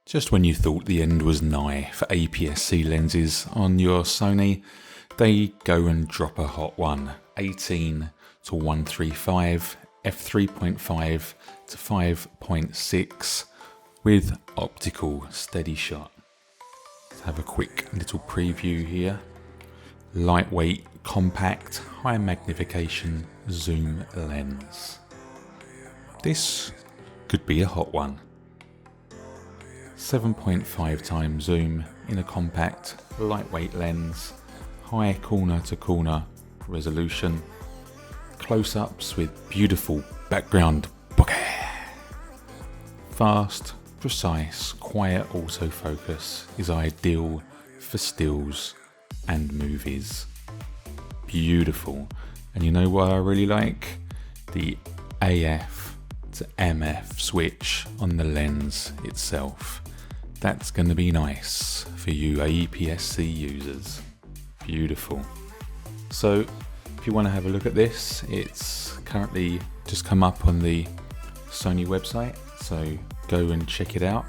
Just when you thought the end was nigh for APS-C lenses on your Sony, they go and drop a hot one. 18-135 F3.5-5.6 with optical steady shot. Let's have a quick little preview here. Lightweight, compact, high magnification zoom lens. This could be a hot one. 7.5 times zoom in a compact, lightweight lens, high corner to corner resolution, close-ups with beautiful background bokeh. Fast, precise, quiet autofocus is ideal for stills and movies. Beautiful. And you know what I really like? The AF to MF switch on the lens itself. That's going to be nice for you APS-C users. Beautiful. So if you want to have a look at this, it's currently just come up on the Sony website, so go and check it out.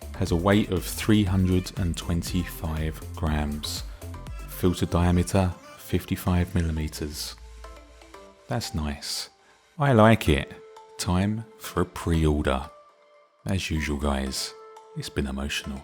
It has a weight of 325 grams. Filter diameter 55 millimeters. That's nice. I like it. Time for a pre-order. As usual guys, it's been emotional.